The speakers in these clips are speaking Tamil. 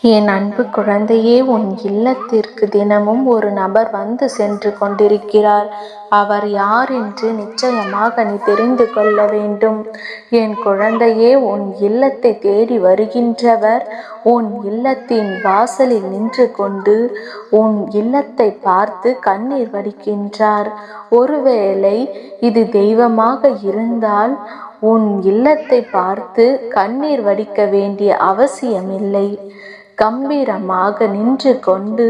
என் அன்பு குழந்தையே, உன் இல்லத்திற்கு தினமும் ஒரு நபர் வந்து சென்று கொண்டிருக்கிறார். அவர் யார் என்று நிச்சயமாக நீ தெரிந்து கொள்ள வேண்டும். என் குழந்தையே, உன் இல்லத்தை தேடி வருகின்றவர் உன் இல்லத்தின் வாசலில் நின்று கொண்டு உன் இல்லத்தை பார்த்து கண்ணீர் வடிக்கின்றார். ஒருவேளை இது தெய்வமாக இருந்தால் உன் இல்லத்தை பார்த்து கண்ணீர் வடிக்க வேண்டிய அவசியமில்லை. கம்பீரமாக நின்று கொண்டு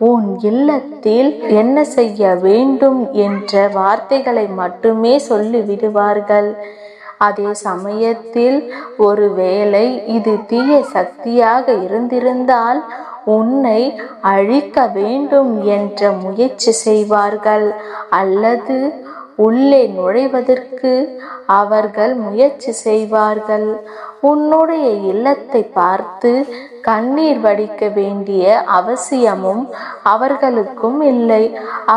உன் இல்லத்தில் என்ன செய்ய வேண்டும் என்ற வார்த்தைகளை மட்டுமே சொல்லிவிடுவார்கள். அதே சமயத்தில் ஒருவேளை இது தீய சக்தியாக இருந்திருந்தால் உன்னை அழிக்க வேண்டும் என்ற முயற்சி செய்வார்கள், அல்லது உள்ளே நுழைவதற்கு அவர்கள் முயற்சி செய்வார்கள். உன்னுடைய இல்லத்தை பார்த்து கண்ணீர் வடிக்க வேண்டிய அவசியமும் அவர்களுக்கும் இல்லை.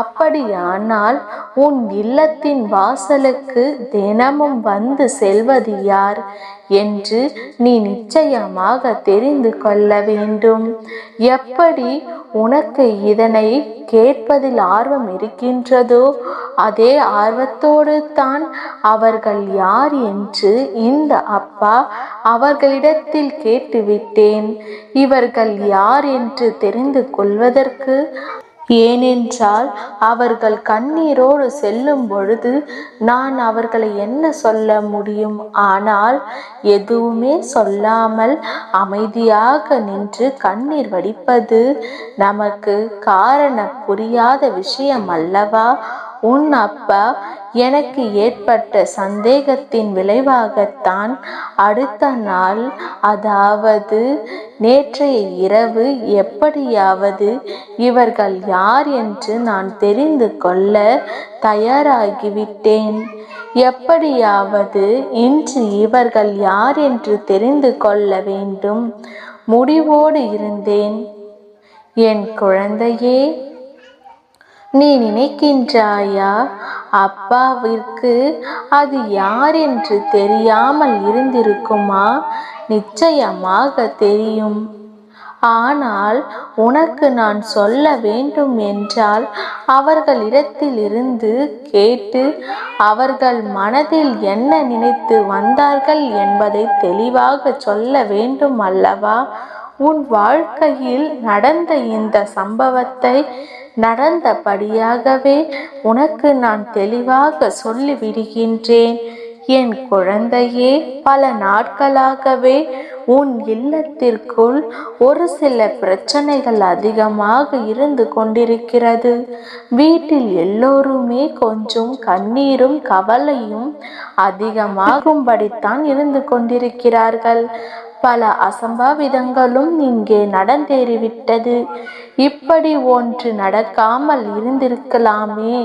அப்படியானால் உன் இல்லத்தின் வாசலுக்கு தினமும் வந்து செல்வது யார் என்று நீ நிச்சயமாக தெரிந்து கொள்ள வேண்டும். எப்படி உனக்கு இதனை கேட்பதில் ஆர்வம் இருக்கின்றதோ அதே ஆர்வத்தோடு தான் அவர்கள் யார் என்று இந்த அப்பா அவர்களிடத்தில் கேட்டுவிட்டேன். இவர்கள் யார் என்று தெரிந்து கொள்வதற்கு. ஏனென்றால் அவர்கள் கண்ணீரோடு செல்லும் பொழுது நான் அவர்களை என்ன சொல்ல முடியும்? ஆனால் எதுவுமே சொல்லாமல் அமைதியாக நின்று கண்ணீர் வடிப்பது நமக்கு காரணம் புரியாத விஷயம் அல்லவா? உன் அப்பா எனக்கு ஏற்பட்ட சந்தேகத்தின் விளைவாகத்தான் அடுத்த நாள், அதாவது நேற்றைய இரவு, எப்படியாவது இவர்கள் யார் என்று நான் தெரிந்து கொள்ள தயாராகிவிட்டேன். எப்படியாவது இன்று இவர்கள் யார் என்று தெரிந்து கொள்ள வேண்டும் முடிவோடு இருந்தேன். என் குழந்தையே, நீ நினைக்கின்றாயா அப்பாவிற்கு அது யார் என்று தெரியாமல் இருந்திருக்குமா? நிச்சயமாக தெரியும். ஆனால் உனக்கு நான் சொல்ல வேண்டும் என்றால் அவர்களிடத்திலிருந்து கேட்டு அவர்கள் மனதில் என்ன நினைத்து வந்தார்கள் என்பதை தெளிவாக சொல்ல வேண்டும் அல்லவா? உன் வாழ்க்கையில் நடந்த இந்த சம்பவத்தை நடந்தபடியாகவே உனக்கு நான் தெளிவாக சொல்லிவிடுகின்றேன். என் குழந்தையே, பல நாட்களாகவே உன் இல்லத்திற்குள் ஒரு சில பிரச்சனைகள் அதிகமாக இருந்து கொண்டிருக்கிறது. வீட்டில் எல்லோருமே கொஞ்சம் கண்ணீரும் கவலையும் அதிகமாகும்படித்தான் இருந்து கொண்டிருக்கிறார்கள். பல அசம்பாவிதங்களும் இங்கே நடந்தேறிவிட்டது. இப்படி ஒன்று நடக்காமல் இருந்திருக்கலாமே,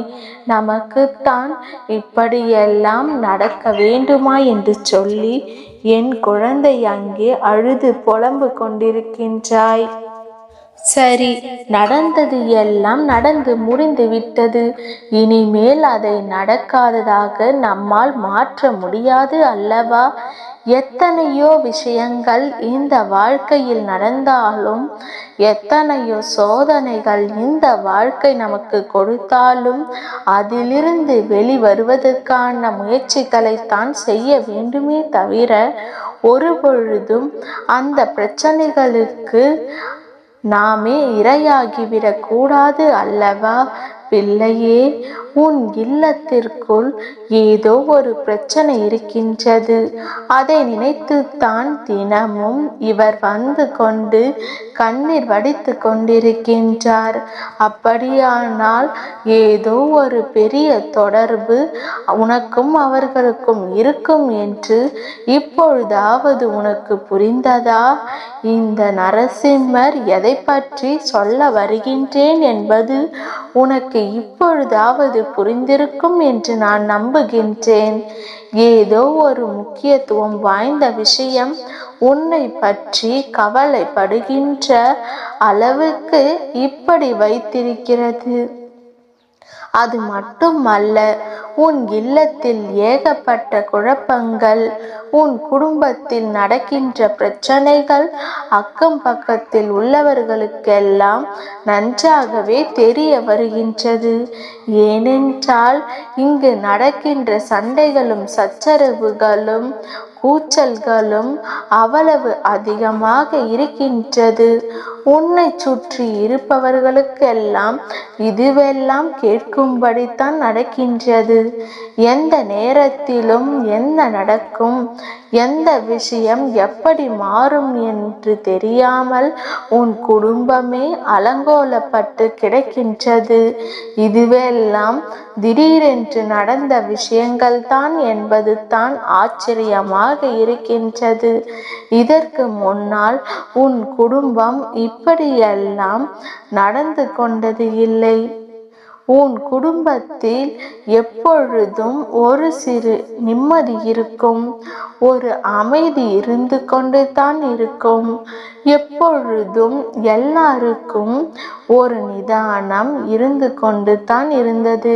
நமக்குத்தான் இப்படியெல்லாம் நடக்க வேண்டுமா என்று சொல்லி என் குழந்தை அங்கே அழுது புலம்பு கொண்டிருக்கின்றாய். சரி, நடந்தது எல்லாம் நடந்து முடிந்து விட்டது. இனிமேல் அதை நடக்காததாக நம்மால் மாற்ற முடியாது அல்லவா? எத்தனையோ விஷயங்கள் இந்த வாழ்க்கையில் நடந்தாலும், எத்தனையோ சோதனைகள் இந்த வாழ்க்கை நமக்கு கொடுத்தாலும் அதிலிருந்து வெளிவருவதற்கான முயற்சிகளைத்தான் செய்ய வேண்டுமே தவிர ஒரு பொழுதும் அந்த பிரச்சனைகளுக்கு நாமே இரையாகிவிடக் கூடாது அல்லவா? பிள்ளையே, உன் இல்லத்திற்குள் ஏதோ ஒரு பிரச்சனை இருக்கின்றது. அதை நினைத்துத்தான் தினமும் இவர் வந்து கொண்டு கண்ணீர் வடித்து கொண்டிருக்கின்றார். அப்படியானால் ஏதோ ஒரு பெரிய தொடர்பு உனக்கும் அவர்களுக்கும் இருக்கும் என்று இப்பொழுதாவது உனக்கு புரிந்ததா? இந்த நரசிம்மர் எதை பற்றி சொல்ல வருகின்றேன் என்பது உனக்கு இப்பொழுதாவது புரிந்திருக்கும் என்று நான் நம்புகின்றேன். ஏதோ ஒரு முக்கியத்துவம் வாய்ந்த விஷயம் உன்னை பற்றி கவலைப்படுகின்ற அளவுக்கு இப்படி வைத்திருக்கிறது. அது மட்டுமல்ல, உன் இல்லத்தில் ஏகப்பட்ட குழப்பங்கள், உன் குடும்பத்தில் நடக்கின்ற பிரச்சனைகள் அக்கம் பக்கத்தில் உள்ளவர்களுக்கெல்லாம் நன்றாகவே தெரிய வருகின்றது. ஏனென்றால் இங்கு நடக்கின்ற சண்டைகளும் சச்சரவுகளும் கூச்சல்களும் அவ்வளவு அதிகமாக இருக்கின்றது. உன்னை சுற்றி இருப்பவர்களுக்கெல்லாம் இதுவெல்லாம் கேட்கும்படித்தான் நடக்கின்றது. எந்த நேரத்திலும் என்ன நடக்கும், எந்த விஷயம் எப்படி மாறும் என்று தெரியாமல் உன் குடும்பமே அலங்கோலப்பட்டு கிடக்கின்றது. இதுவெல்லாம் திடீரென்று நடந்த விஷயங்கள் தான் என்பது தான் ஆச்சரியமாக இருக்கின்றது. இதற்கு முன்னால் உன் குடும்பம் இப்படியெல்லாம் நடந்து கொண்டது இல்லை. உன் குடும்பத்தில் எப்பொழுதும் ஒரு சிறு நிம்மதி இருக்கும், ஒரு அமைதி இருந்து கொண்டு தான் இருக்கும். எப்பொழுதும் எல்லாருக்கும் ஒரு நிதானம் இருந்து கொண்டு தான் இருந்தது.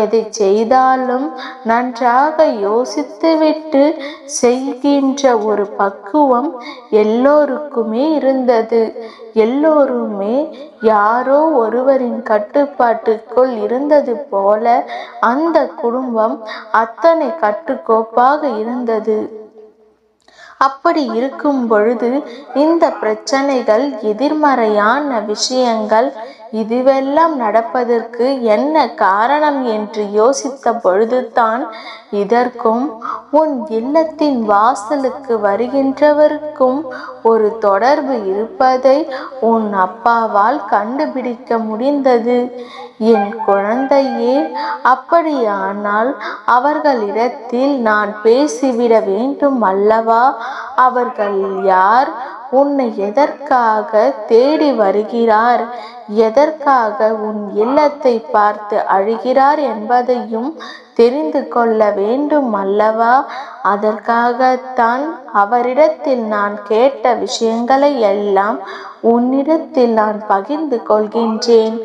எதை செய்தாலும் நன்றாக யோசித்துவிட்டு செய்கின்ற ஒரு பக்குவம் எல்லோருக்குமே இருந்தது. எல்லோருமே யாரோ ஒருவரின் கட்டுப்பாட்டுக்குள் இருந்தது போல அந்த குடும்பம் அத்தனை கட்டுக்கோப்பாக இருந்தது. அப்படி இருக்கும் பொழுது இந்த பிரச்சனைகள், எதிர்மறையான விஷயங்கள் இதுவெல்லாம் நடப்பதற்கு என்ன காரணம் என்று யோசித்த பொழுதுதான் இதற்கும் உன் இல்லத்தின் வாசலுக்கு வருகின்றவருக்கும் ஒரு தொடர்பு இருப்பதை உன் அப்பாவால் கண்டுபிடிக்க முடிந்தது. என் குழந்தையே, அப்படியானால் அவர்களிடத்தில் நான் பேசிவிட வேண்டும் அல்லவா? அவர்கள் யார்? உன்னை எதற்காக தேடி வருகிறார்? எதற்காக உன் இல்லத்தை பார்த்து அழுகிறார் என்பதையும் தெரிந்து கொள்ள வேண்டும் அல்லவா? அதற்காகத்தான் அவரிடத்தில் நான் கேட்ட விஷயங்களை எல்லாம் உன்னிடத்தில் நான் பகிர்ந்து கொள்கின்றேன்.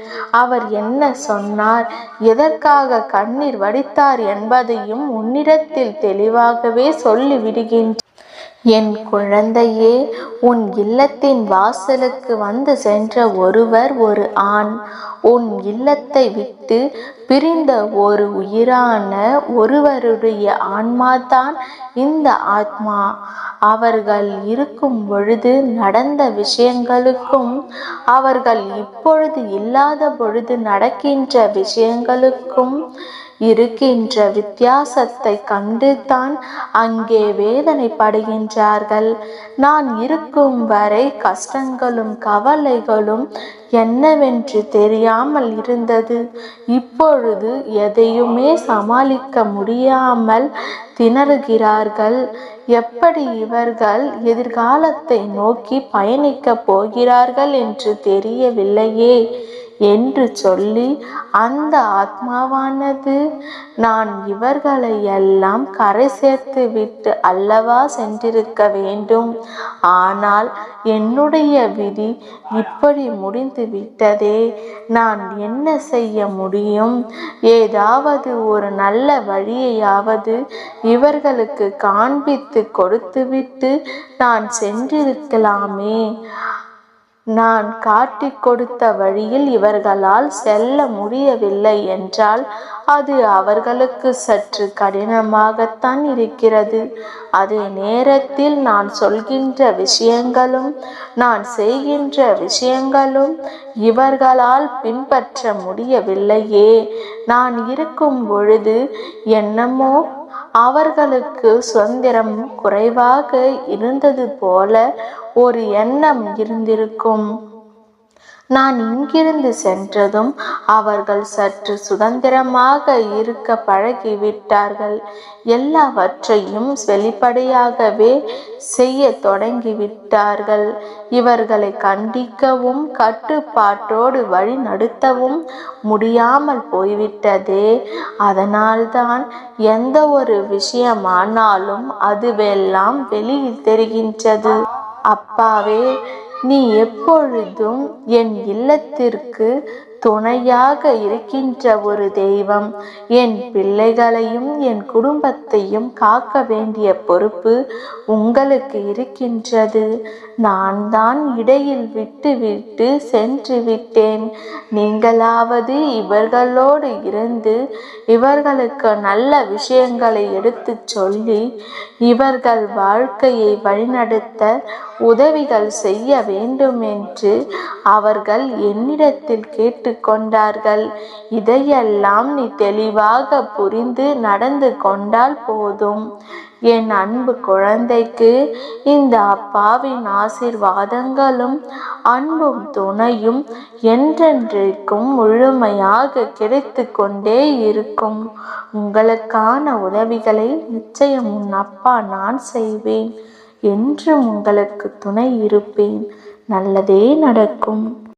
அவர் என்ன சொன்னார், எதற்காக கண்ணீர் வடித்தார் என்பதையும் உன்னிடத்தில் தெளிவாகவே சொல்லிவிடுகின்றேன். என் குழந்தையே, உன் இல்லத்தின் வாசலுக்கு வந்து சென்ற ஒருவர் ஒரு ஆண். உன் இல்லத்தை விட்டு பிரிந்த ஒரு உயிரான ஒருவருடைய ஆன்மாதான் இந்த ஆத்மா. அவர்கள் இருக்கும் பொழுது நடந்த விஷயங்களுக்கும் அவர்கள் இப்பொழுது இல்லாத பொழுது நடக்கின்ற விஷயங்களுக்கும் இருக்கின்ற வித்தியாசத்தை கண்டு தான் அங்கே வேதனைப்படுகின்றார்கள். நான் இருக்கும் வரை கஷ்டங்களும் கவலைகளும் என்னவென்று தெரியாமல் இருந்தது. இப்பொழுது எதையுமே சமாளிக்க முடியாமல் திணறுகிறார்கள். எப்படி இவர்கள் எதிர்காலத்தை நோக்கி பயணிக்கப் போகிறார்கள் என்று தெரியவில்லையே என்று சொல்லி அந்த ஆத்மாவானது, நான் இவர்களை எல்லாம் கரை சேர்த்து விட்டு அல்லவா சென்றிருக்க வேண்டும். ஆனால் என்னுடைய விதி இப்படி முடிந்து விட்டதே. நான் என்ன செய்ய முடியும்? ஏதாவது ஒரு நல்ல வழியையாவது இவர்களுக்கு காண்பித்து கொடுத்துவிட்டு நான் சென்றிருக்கலாமே. நான் காட்டிக் கொடுத்த வழியில் இவர்களால் செல்ல முடியவில்லை என்றால் அது அவர்களுக்கு சற்று கடினமாகத்தான் இருக்கிறது. அதே நேரத்தில் நான் சொல்கின்ற விஷயங்களும் நான் செய்கின்ற விஷயங்களும் இவர்களால் பின்பற்ற முடியவில்லையே. நான் இருக்கும் பொழுது என்னமோ அவர்களுக்கு சுதந்திரம் குறைவாக இருந்தது போல ஒரு எண்ணம் இருந்திருக்கும். நான் இங்கிருந்து சென்றதும் அவர்கள் சற்று சுதந்திரமாக இருக்க பழகிவிட்டார்கள். எல்லாவற்றையும் வெளிப்படையாகவே செய்ய தொடங்கிவிட்டார்கள். இவர்களை கண்டிக்கவும் கட்டுப்பாட்டோடு வழி நடத்தவும் முடியாமல் போய்விட்டதே. அதனால்தான் எந்த ஒரு விஷயமானாலும் அதுவெல்லாம் வெளியில் தெரிகின்றது. அப்பாவே, நீ எப்பொழுதும் என் இல்லத்திற்கு துணையாக இருக்கின்ற ஒரு தெய்வம். என் பிள்ளைகளையும் என் குடும்பத்தையும் காக்க வேண்டிய பொறுப்பு உங்களுக்கு இருக்கின்றது. நான் தான் இடையில் விட்டு சென்று விட்டேன். நீங்களாவது இவர்களோடு இருந்து இவர்களுக்கு நல்ல விஷயங்களை எடுத்து சொல்லி இவர்கள் வாழ்க்கையை வழிநடத்த உதவிகள் செய்ய வேண்டும் என்று அவர்கள் என்னிடத்தில் கேட்டுக்கொண்டார்கள். இதையெல்லாம் நீ தெளிவாக புரிந்து நடந்து கொண்டால் போதும். என் அன்பு குழந்தைக்கு இந்த அப்பாவின் ஆசீர்வாதங்களும் அன்பும் துணையும் என்றென்றைக்கும் முழுமையாக கிடைத்து கொண்டே இருக்கும். உங்களுக்கான உதவிகளை நிச்சயம் உன் அப்பா நான் செய்வேன். என்றும் உங்களுக்கு துணை இருப்பேன். நல்லதே நடக்கும்.